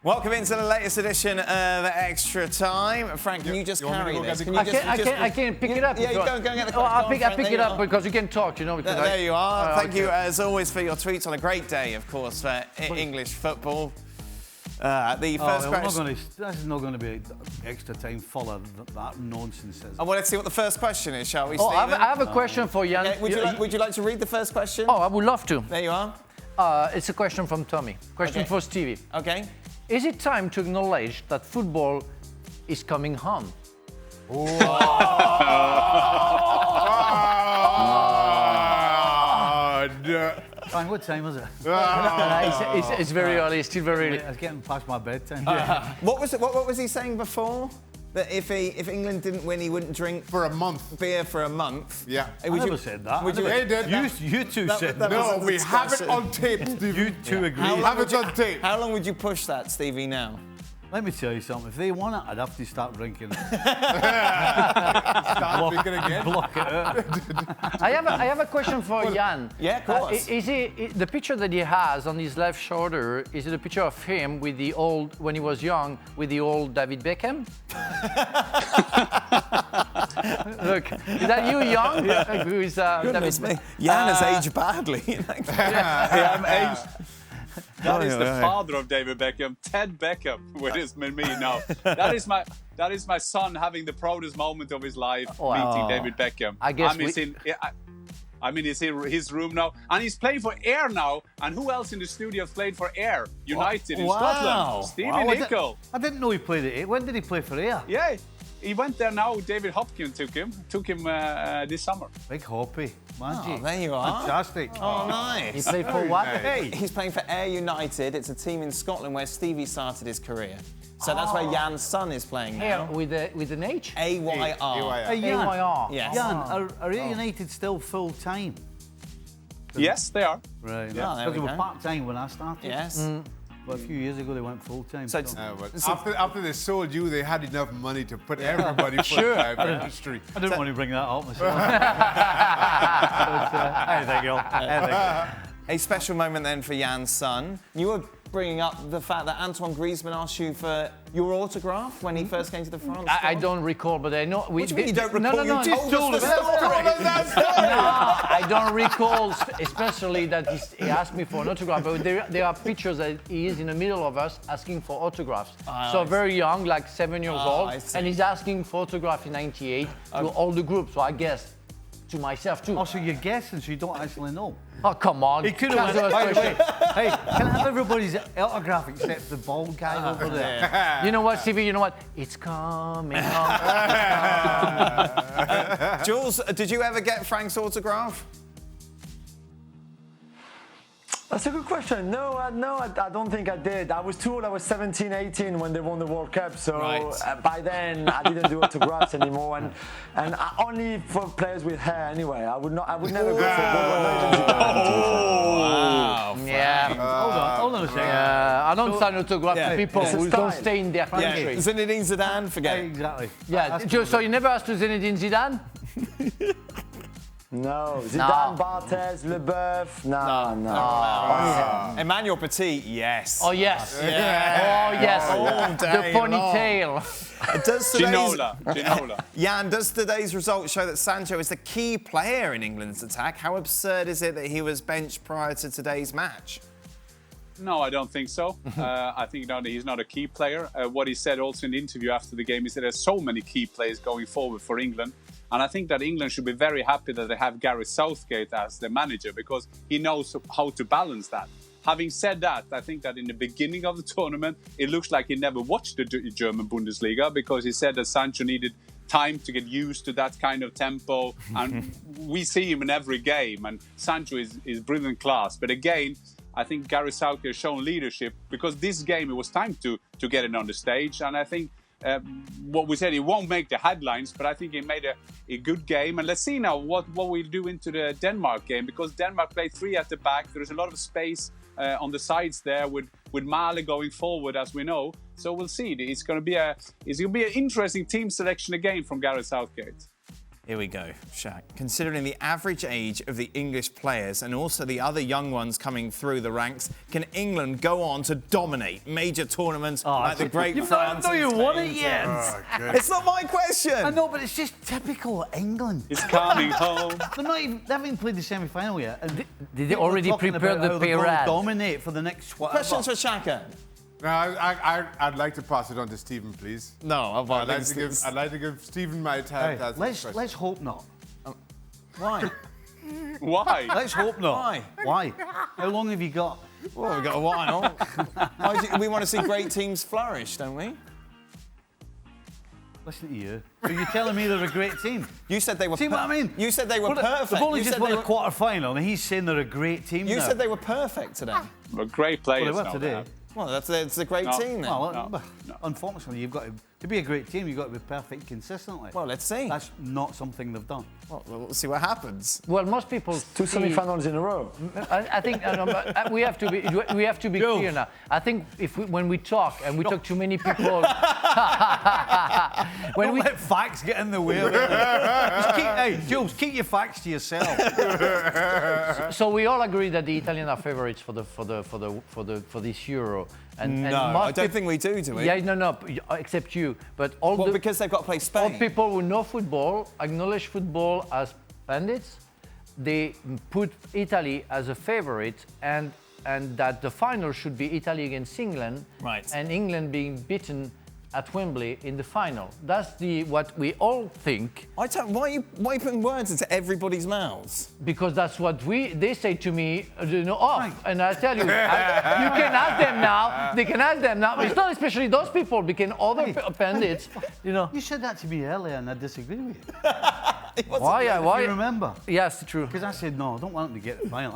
Welcome into the latest edition of Extra Time. Frank, can you just carry this? I can pick it up. Yeah, you go and get the question. I pick it up because you can talk, you know. There you are. Thank you, as always, for your tweets on a great day, of course, for English football. The first question... This is not going to be extra time full of that nonsense. Well, let's see what the first question is, shall we, Stephen? I have a question for Jan. Okay, would you like to read the first question? I would love to. There you are. It's a question from Tommy. Question for Stevie. Okay. Is it time to acknowledge that football is coming home? Frank, what time is it? It's very early. It's still very early. It's getting past my bedtime. What was he saying before? That if England didn't win, he wouldn't drink for a month. Beer for a month. Yeah. I never said that. You two said that. No, we have it on tape, Stevie. You two agree. Have it on tape. How long would you push that, Stevie, now? Let me tell you something. If they won it, I'd have to start drinking it. Start drinking again. Block it out. I have a question for Jan. Yeah, of course. Is the picture that he has on his left shoulder? Is it a picture of him with the old, when he was young, with the old David Beckham? Look, is that you, young? Goodness me, Jan has aged badly. I'm aged. That is the father of David Beckham, Ted Beckham, with his me now. That is my son having the proudest moment of his life, meeting David Beckham. I guess I'm in his room now, and he's playing for Ayr now. And who else in the studio has played for Ayr United in Scotland? Stevie Nicol. I didn't know he played at Ayr. When did he play for Ayr? Yeah, he went there now. David Hopkins took him this summer. Big Hoppy. There you are. Fantastic. Oh, nice. He played for what? Hey. He's playing for Ayr United. It's a team in Scotland where Stevie started his career. So that's where Jan's son is playing now. With an H? A-Y-R. Hey, Jan. A-Y-R. Yes. Jan, are Ayr United still full-time? Yes, they are. Right. Yeah, Because they were part-time when I started. Yes. But a few years ago, they went full-time. So after they sold you, they had enough money to put everybody full-time in the street. I didn't want to bring that up myself. Anything else. a special moment then for Jan's son. You were bringing up the fact that Antoine Griezmann asked you for your autograph when he first came to the France. I don't recall, but I know. What do you mean you don't recall? No. You just told us the story. I don't recall, especially that he asked me for an autograph. But there are pictures that he is in the middle of us asking for autographs. So very young, like 7 years old, and he's asking for autograph in '98 to all the groups. So I guess to myself too. Also, you're guessing, so you don't actually know. Oh, come on. He could have Hey, can I have everybody's autograph except the bald guy over there? You know what, Stevie? You know what? It's coming on. Jules, did you ever get Frank's autograph? That's a good question. No, I don't think I did. I was too old. I was 17, 18 when they won the World Cup. So by then, I didn't do autographs anymore. And only for players with hair anyway. I would never go for Wow. Yeah. Hold on a second. I don't sign autographs to people who don't stay in their country. Zinedine Zidane, forget it. Exactly. Yeah. So you never asked to Zinedine Zidane? No, Zidane, Barthez, Leboeuf, no. Emmanuel Petit, yes. Oh, yes. Yeah. Oh, yes. All day the ponytail. Ginola. Jan, does today's results show that Sancho is the key player in England's attack? How absurd is it that he was benched prior to today's match? No, I don't think so. I think he's not a key player. What he said also in the interview after the game is that there's so many key players going forward for England. And I think that England should be very happy that they have Gareth Southgate as the manager because he knows how to balance that. Having said that, I think that in the beginning of the tournament, it looks like he never watched the German Bundesliga because he said that Sancho needed time to get used to that kind of tempo. And we see him in every game. And Sancho is brilliant class. But again, I think Gareth Southgate has shown leadership because this game, it was time to get it on the stage. And I think what we said, he won't make the headlines, but I think he made a good game. And let's see now what we'll do into the Denmark game, because Denmark played 3 at the back. There is a lot of space on the sides there with Male going forward, as we know. So we'll see. It's going to be an interesting team selection again from Gareth Southgate. Here we go, Shaq. Considering the average age of the English players and also the other young ones coming through the ranks, can England go on to dominate major tournaments like the Great France? No, you won it yet. Oh, It's not my question. I know, but it's just typical England. He's coming home. They haven't even played the semi-final yet. And Did they already prepare the they're going to parade? dominate for the next whatever. Questions for Shaka? No, I'd like to pass it on to Stephen, please. No, I'd like to give Stephen my time. Hey, let's hope not. Why? Why? Let's hope not. Why? Why? How long have you got? Well, we've got a while. We want to see great teams flourish, don't we? Listen to you. So you're telling me they're a great team? You said they were. See what I mean? You said they were perfect. They've only You just said won they the quarter-final, and he's saying they're a great team You now. said they were perfect today. Well, great players Well, they were now, today. Dad. Well, it's a great No. team then. Well, unfortunately, you've got to be a great team. You've got to be perfect consistently. Well, let's see. That's not something they've done. Well, we'll see what happens. Well, most people 2 semi-finals in a row. I think but we have to be clear now. I think when we talk and we talk to many people, when Don't let facts get in the way. Of it. Hey, Jules, keep your facts to yourself. so we all agree that the Italians are favourites for this Euro. And No, most I don't think we do we? Yeah, no, except you. But all Well, the because they've got to play all Spain. people who know football, acknowledge football as bandits, they put Italy as a favourite and that the final should be Italy against England, Right. and England being beaten at Wembley in the final. That's what we all think, Why are you putting words into everybody's mouths? because that's what they say to me, and I tell you, you can ask them now, they can ask them now. It's not especially those people, because other pundits, You said that to me earlier, and I disagree with you. Why? You remember? Yes, true. Because I said, no, I don't want them to get the final.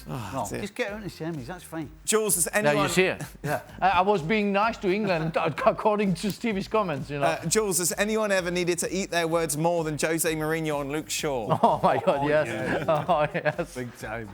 No, dear. just get out in the semis, that's fine. Jules, does Now anyone... you see it. Yeah. I was being nice to England according to Stevie's comments, Jules, has anyone ever needed to eat their words more than Jose Mourinho and Luke Shaw? Oh my God, yes. Yeah. Oh yes. Big time.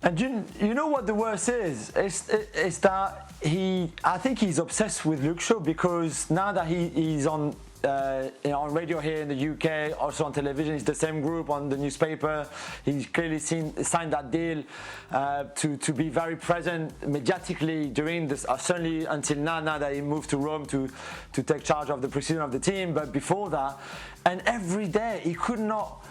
And you know what the worst is? It's that I think he's obsessed with Luke Shaw, because now that he's on radio here in the UK, also on television, it's the same group on the newspaper. He's clearly signed that deal to be very present mediatically during this, certainly until now that he moved to Rome to take charge of the preseason of the team. But before that, and every day he could not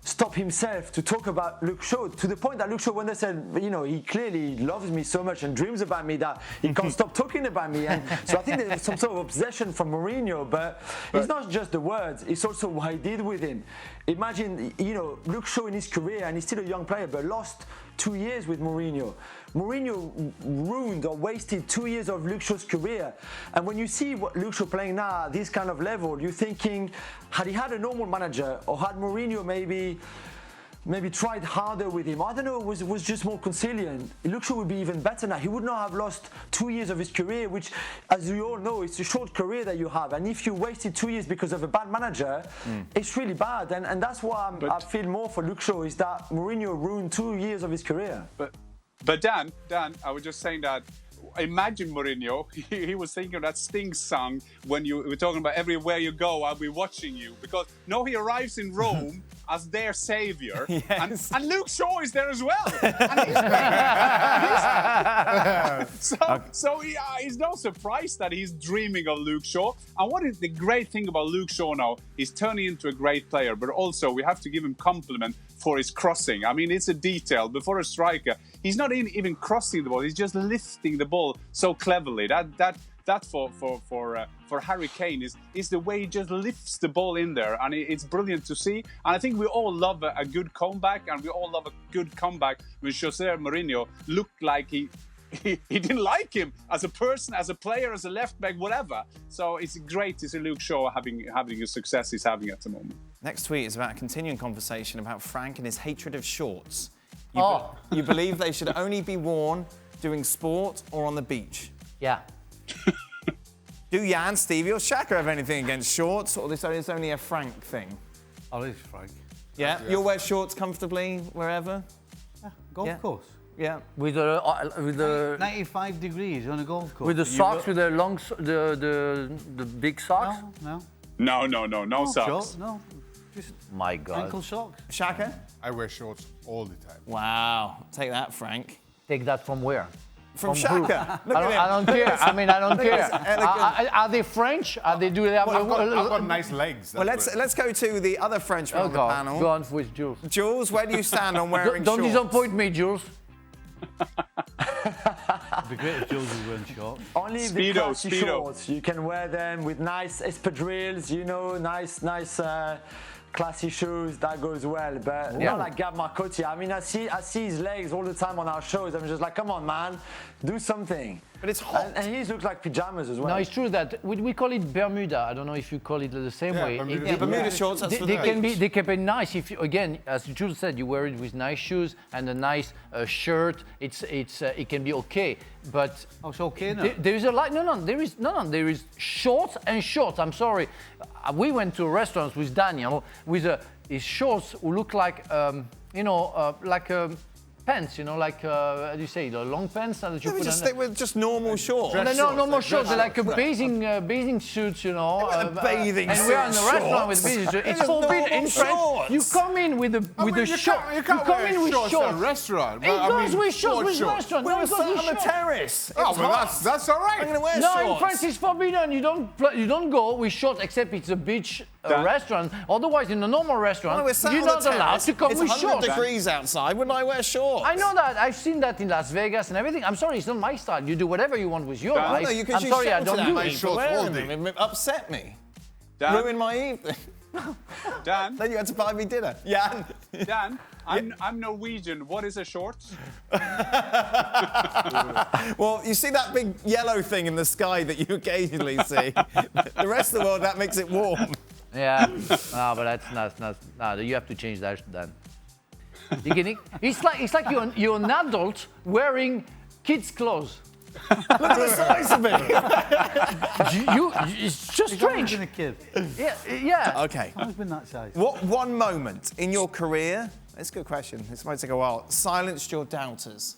stop himself to talk about Luke Shaw, to the point that Luke Shaw, when they said, he clearly loves me so much and dreams about me that he can't stop talking about me. And so I think there's some sort of obsession from Mourinho, but it's not just the words, it's also what he did with him. Imagine, Luke Shaw in his career, and he's still a young player, but lost 2 years with Mourinho. Mourinho ruined or wasted 2 years of Luke Shaw's career. And when you see what Luke Shaw playing now at this kind of level, you're thinking, had he had a normal manager, or had Mourinho maybe tried harder with him, I don't know, was just more conciliant, Luke Shaw would be even better now. He would not have lost 2 years of his career, which, as we all know, it's a short career that you have. And if you wasted 2 years because of a bad manager, it's really bad. And that's why I feel more for Luke Shaw, is that Mourinho ruined 2 years of his career. But Dan, I was just saying that. Imagine Mourinho. He was thinking of that Sting song when you were talking about everywhere you go, I'll be watching you. Because he arrives in Rome as their savior, Yes. and Luke Shaw is there as well. So he's no surprise that he's dreaming of Luke Shaw. And what is the great thing about Luke Shaw now? He's turning into a great player, but also we have to give him compliment for his crossing. I mean, it's a detail. Before a striker, he's not even crossing the ball. He's just lifting the ball so cleverly. That for Harry Kane is the way he just lifts the ball in there, and it's brilliant to see. And I think we all love a good comeback, and we all love a good comeback when Jose Mourinho looked like he didn't like him as a person, as a player, as a left back, whatever. So it's great to see Luke Shaw having the success he's having at the moment. Next tweet is about a continuing conversation about Frank and his hatred of shorts. Oh. You believe they should only be worn doing sport or on the beach? Yeah. Do Jan, Stevie or Shaka have anything against shorts, or this is only a Frank thing? Oh, this is Frank. Yeah? You'll wear shorts comfortably wherever? Golf course. Yeah. With the 95 degrees on a golf course. with the socks, with the long, the big socks. No. No socks. Sure, no. My God. Ankle socks. Shaka? I wear shorts all the time. Wow. Take that, Frank. Take that from where? From Shaka. Look at him. I don't care. I mean, I don't care. Elegant. Are they French? Are they do they have? I've got nice legs. Well, let's go to the other Frenchman on the panel. Go on with Jules. Jules, where do you stand on wearing Don't shorts? disappoint me, Jules. It'd be great if Jules was wearing shorts. Only the classy shorts. You can wear them with nice espadrilles, you know, nice classy shoes. That goes well. But not like Gab Marcotti. I mean, I see his legs all the time on our shows. I'm just like, come on, man, do something. But it's hot. And his looks like pajamas as well. No, it's true that we call it Bermuda. I don't know if you call it the same way. Bermuda shorts. That's for the beach. They can be nice if you, again, as Jules said, you wear it with nice shoes and a nice shirt. It can be okay. But it's okay now. There is a lot. There is shorts and shorts. I'm sorry. We went to a restaurant with Daniel with his shorts who look like pants, like how do you say, the long pants that you put on. They were just normal shorts. No, normal shorts. They're like a bathing suits, bathing and we're in the restaurant with bathing suits. It's forbidden in France. You come in with a short. You can't wear in with shorts shorts. at a restaurant. It goes with shorts with restaurant. We were sat on the terrace. Oh, well, that's all right. I'm going to wear No, shorts. in France it's forbidden. You don't go with shorts except it's a beach restaurant. Otherwise, in a normal restaurant, you're not allowed to come with shorts. It's 100 degrees outside. Wouldn't I wear shorts? I know that. I've seen that in Las Vegas and everything. I'm sorry, it's not my style. You do whatever you want with your life. No, I'm sorry, I don't do it. It upset me. Ruined my evening. Dan? Then you had to buy me dinner. Jan? Dan, I'm Norwegian. What is a short? Well, you see that big yellow thing in the sky that you occasionally see? The rest of the world, that makes it warm. Yeah. No, but that's not. No, you have to change that, Dan. You getting? It's like you're an adult wearing kids' clothes. Look at the size of it. It's just strange. Been a kid. Yeah. Okay. I've been that size. What one moment in your career, that's a good question, this might take a while, silenced your doubters?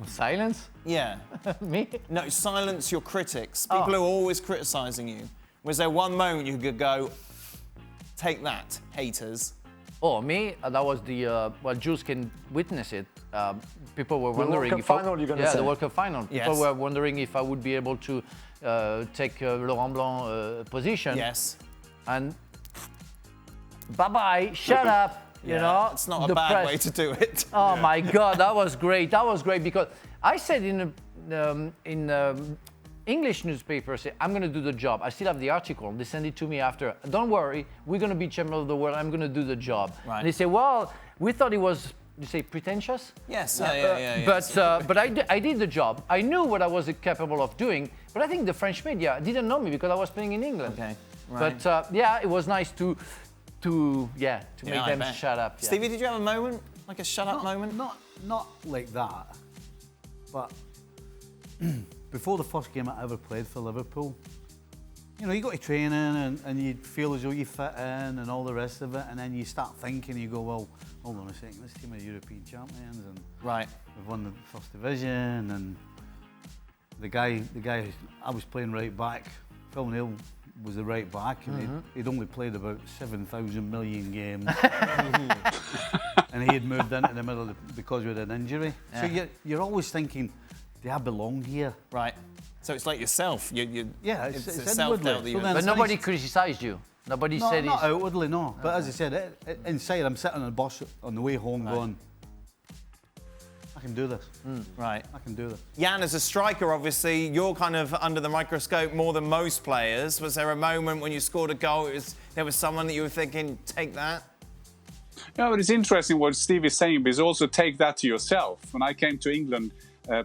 Silence? Yeah. Me? No, silence your critics. People who are always criticising you. Was there one moment you could go, take that, haters? Oh, me? That was the, well, Jules can witness it. People were wondering World Cup final, you're going to say? the World Cup final. Yes. People were wondering if I would be able to take Laurent Blanc position. Yes. And bye-bye, shut up. You know, it's not a bad way to do it. Oh my God, that was great. That was great because I said in English newspaper, say, I'm going to do the job. I still have the article. They send it to me after. Don't worry, we're going to be champion of the world. I'm going to do the job. Right. And they say, well, we thought it was, you say, pretentious? Yes. But I did the job. I knew what I was capable of doing. But I think the French media didn't know me because I was playing in England. Okay. Right. But yeah, it was nice to make them shut up. Yeah. Stevie, did you have a moment, like a shut up moment? Not like that, but before the first game I ever played for Liverpool, you go to training and you feel as though you fit in and all the rest of it, and then you start thinking, you go, well, hold on a second, this team are European champions and we've won the first division, and the guy I was playing right back, Phil Neal was the right back, and he'd only played about 7,000 million games, and he had moved into the middle because we had an injury. Yeah. So you're always thinking, do I belong here? Right. So it's like yourself. Yeah, it's self-doubt. But nobody criticised you. Nobody said not outwardly, no. But as I said, inside, I'm sitting on the bus on the way home going, I can do this. Right. I can do this. Jan, as a striker, obviously, you're kind of under the microscope more than most players. Was there a moment when you scored a goal, there was someone that you were thinking, take that? No, but it's interesting what Steve is saying, because also take that to yourself. When I came to England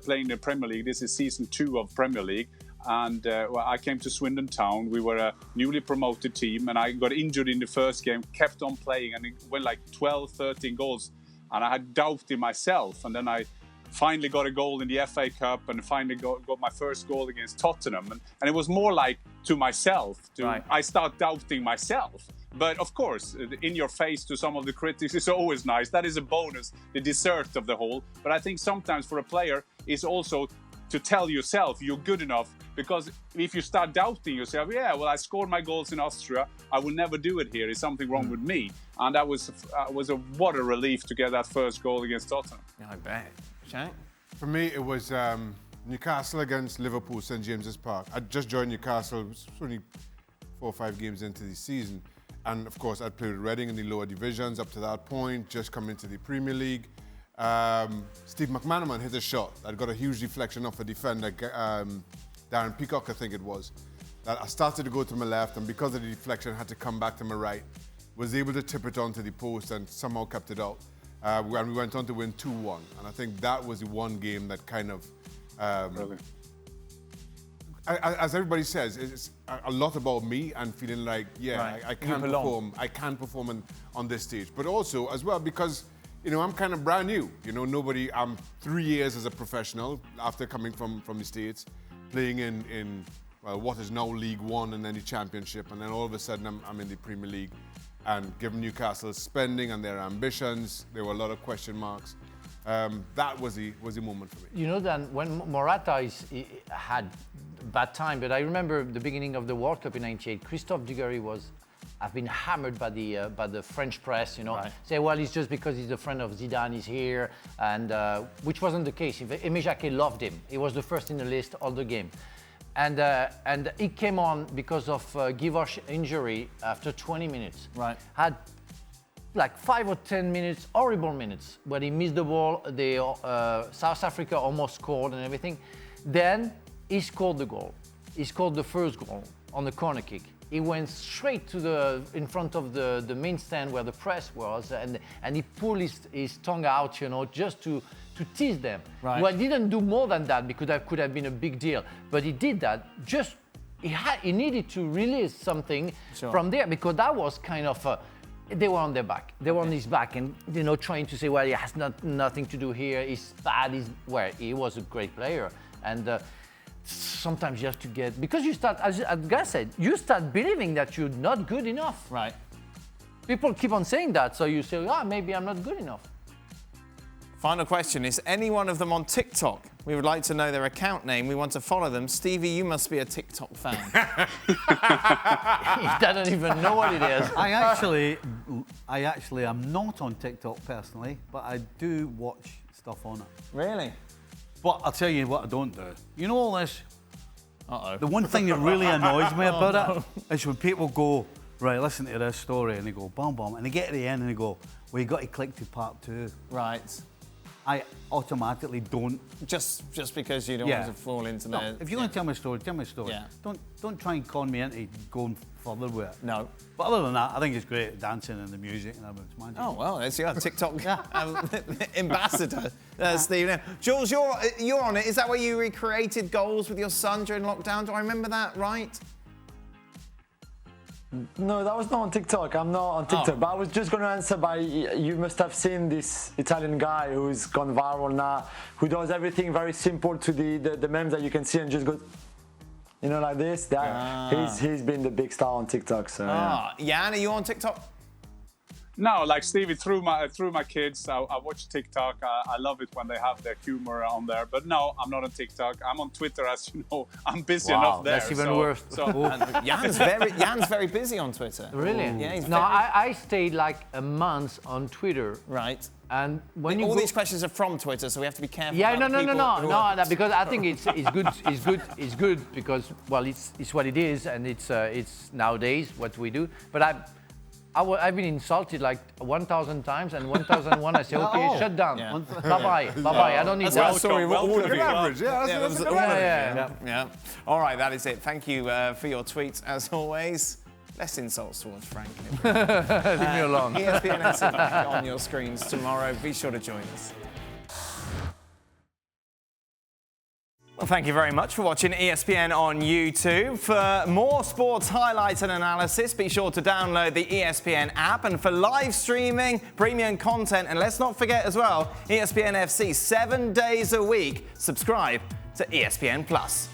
playing the Premier League, this is season 2 of Premier League, and I came to Swindon Town. We were a newly promoted team, and I got injured in the first game, kept on playing, and it went like 12, 13 goals. And I had doubt in myself, and then I finally got a goal in the FA Cup, and finally got my first goal against Tottenham. And it was more like to myself. I start doubting myself. But of course, in your face to some of the critics is always nice. That is a bonus, the dessert of the whole. But I think sometimes for a player, it's also to tell yourself you're good enough, Because if you start doubting yourself, yeah, well, I scored my goals in Austria, I will never do it here. Is something wrong with me? And that was what a relief to get that first goal against Tottenham. Yeah, I bet. Shaq? For me, it was Newcastle against Liverpool, St James's Park. I just joined Newcastle, it was only 4 or 5 games into the season. And of course, I'd played with Reading in the lower divisions up to that point, just come into the Premier League. Steve McManaman hit a shot that got a huge deflection off a defender, Darren Peacock, I think it was. That I started to go to my left, and because of the deflection, I had to come back to my right. Was able to tip it onto the post and somehow kept it out. And we went on to win 2-1. And I think that was the one game that kind of... as everybody says, it's a lot about me and feeling like, I can perform. I can perform on this stage. But also, as well, because, you know, I'm kind of brand new. You know, I'm 3 years as a professional after coming from the States, playing in what is now League One and then the Championship. And then all of a sudden, I'm in the Premier League. And given Newcastle's spending and their ambitions, there were a lot of question marks. That was the moment for me. You know that when Morata had bad time, but I remember the beginning of the World Cup in '98. Christophe Dugarry I've been hammered by the French press. You know, say, well, it's just because he's a friend of Zidane, he's here, and which wasn't the case. Aimé Jacquet loved him. He was the first in the list all the game. And he came on because of Givosh injury after 20 minutes. Right. Had like 5 or 10 minutes, horrible minutes, when he missed the ball. South Africa almost scored and everything. Then he scored the goal. He scored the first goal on the corner kick. He went straight to in front of the main stand where the press was, and he pulled his tongue out, you know, just to tease them. Right. Well, he didn't do more than that because that could have been a big deal. But he did that just, he needed to release something from there, because that was kind of, they were on their back. They were on his back and, you know, trying to say, well, he has nothing to do here. He's bad. He was a great player. And sometimes you have to get, because you start, as Gus said, you start believing that you're not good enough. Right. People keep on saying that, so you say, maybe I'm not good enough. Final question, is any one of them on TikTok? We would like to know their account name. We want to follow them. Stevie, you must be a TikTok fan. He doesn't even know what it is. I actually am not on TikTok personally, but I do watch stuff on it. Really? But I'll tell you what I don't do. You know all this? The one thing that really annoys me about it is when people go, right, listen to this story, and they go, bum, bum, and they get to the end and they go, well, you got to click to part 2. Right. I automatically don't. Just because you don't want to fall into the... If you're going to tell me a story, tell me a story. Yeah. Don't try and con me into going further with it. No. But other than that, I think it's great, dancing and the music and everything. It's magic. Oh, well, there's your TikTok ambassador, Steve. Jules, you're on it. Is that where you recreated goals with your son during lockdown? Do I remember that right? No, that was not on TikTok. I'm not on TikTok. But I was just going to answer by, you must have seen this Italian guy who's gone viral now, who does everything very simple to the memes that you can see and just goes, you know, like this. He's been the big star on TikTok. So, Jan, are you on TikTok? No, like Stevie, through my kids, I watch TikTok. I love it when they have their humor on there. But no, I'm not on TikTok. I'm on Twitter, as you know. I'm busy enough there. That's even worse. Jan's very busy on Twitter. Really? Yeah. I stayed like a month on Twitter. Right. And when all these questions are from Twitter, so we have to be careful. Yeah, no, because I think it's good because, well, it's what it is, and it's nowadays what we do. But I've been insulted like 1,000 times, and 1,001 I say, okay, shut down. Yeah. Bye-bye. I don't need that. Yeah. All right, that is it. Thank you for your tweets, as always. Less insults towards Frank. Leave me alone. ESPN FC on your screens tomorrow. Be sure to join us. Well, thank you very much for watching ESPN on YouTube. For more sports highlights and analysis, be sure to download the ESPN app. And for live streaming, premium content, and let's not forget as well, ESPN FC 7 days a week. Subscribe to ESPN Plus.